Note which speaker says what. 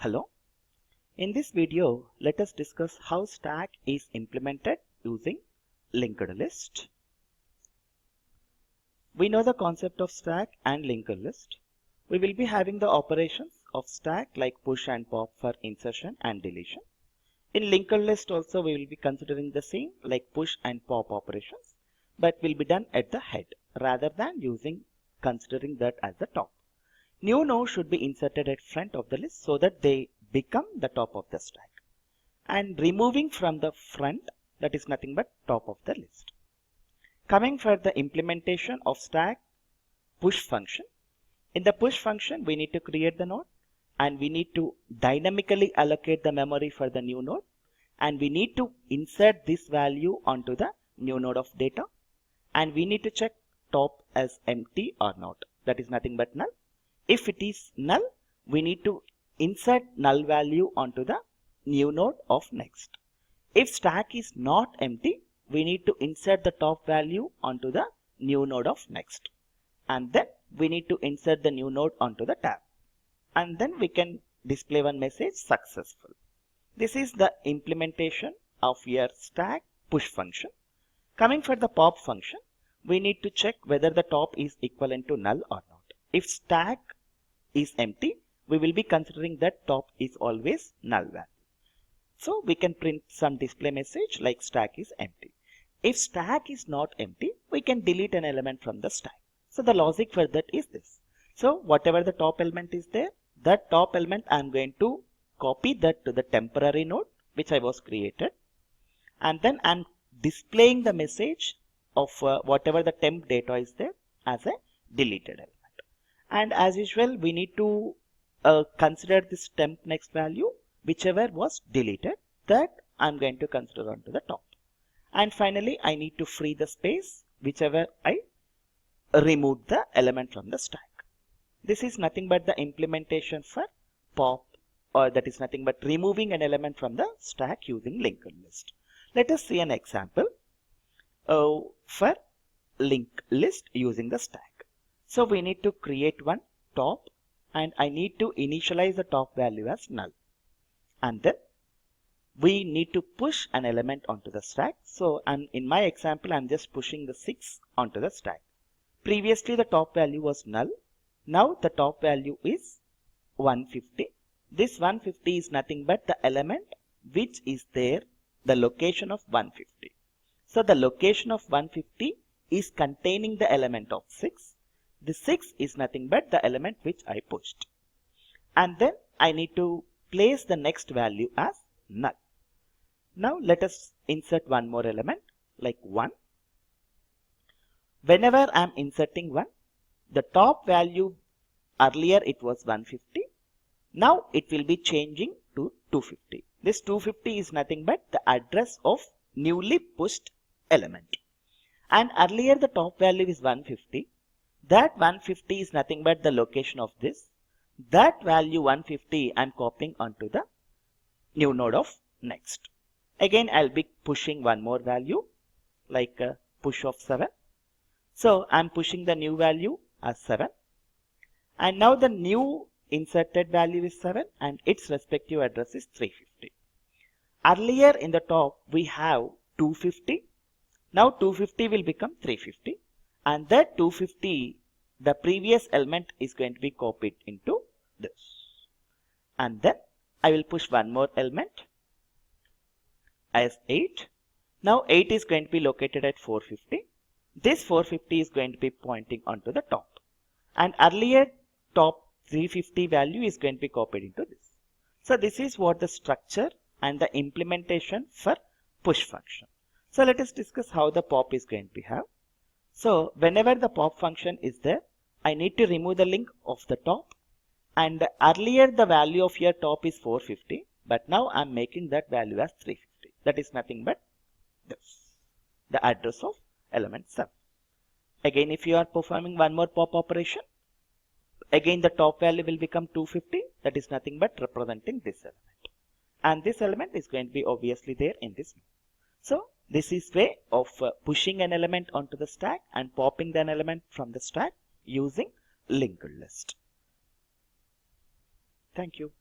Speaker 1: Hello. In this video, let us discuss how stack is implemented using linked list. We know the concept of stack and linked list. We will be having the operations of stack like push and pop for insertion and deletion. In linked list also we will be considering the same like push and pop operations, but will be done at the head rather than considering that as the top. New node should be inserted at front of the list so that they become the top of the stack. And removing from the front, that is nothing but top of the list. Coming for the implementation of stack push function. In the push function, we need to create the node and we need to dynamically allocate the memory for the new node. And we need to insert this value onto the new node of data. And we need to check top as empty or not. That is nothing but null. If it is null, we need to insert null value onto the new node of next. If stack is not empty, we need to insert the top value onto the new node of next. And then we need to insert the new node onto the tab. And then we can display one message successful. This is the implementation of your stack push function. Coming for the pop function, we need to check whether the top is equivalent to null or not. If stack is empty, we will be considering that top is always null value. So we can print some display message like stack is empty. If stack is not empty, we can delete an element from the stack. So the logic for that is this. So whatever the top element is there, that top element I am going to copy that to the temporary node which I was created. And then I am displaying the message of whatever the temp data is there as a deleted element. And as usual, we need to consider this temp next value, whichever was deleted, that I'm going to consider onto the top. And finally, I need to free the space, whichever I removed the element from the stack. This is nothing but the implementation for pop, or that is nothing but removing an element from the stack using linked list. Let us see an example for linked list using the stack. So we need to create one top and I need to initialize the top value as null. And then we need to push an element onto the stack. So in my example, I'm just pushing the 6 onto the stack. Previously, the top value was null. Now the top value is 150. This 150 is nothing but the element which is there, the location of 150. So the location of 150 is containing the element of 6. The 6 is nothing but the element which I pushed. And then I need to place the next value as null. Now let us insert one more element like 1. Whenever I am inserting 1, the top value earlier it was 150. Now it will be changing to 250. This 250 is nothing but the address of newly pushed element. And earlier the top value is 150. That 150 is nothing but the location of this. That value 150 I am copying onto the new node of next. Again I'll be pushing one more value like a push of 7. So I'm pushing the new value as 7. And now the new inserted value is 7 and its respective address is 350. Earlier in the top we have 250. Now 250 will become 350. And that 250, the previous element is going to be copied into this. And then I will push one more element as 8. Now 8 is going to be located at 450. This 450 is going to be pointing onto the top. And earlier top 350 value is going to be copied into this. So this is what the structure and the implementation for push function. So let us discuss how the pop is going to be have. So whenever the pop function is there, I need to remove the link of the top. And earlier the value of your top is 450, but now I'm making that value as 350. That is nothing but this, the address of element 7. Again, if you are performing one more pop operation, again the top value will become 250. That is nothing but representing this element. And this element is going to be obviously there in this. So this is way of pushing an element onto the stack and popping an element from the stack using linked list. Thank you.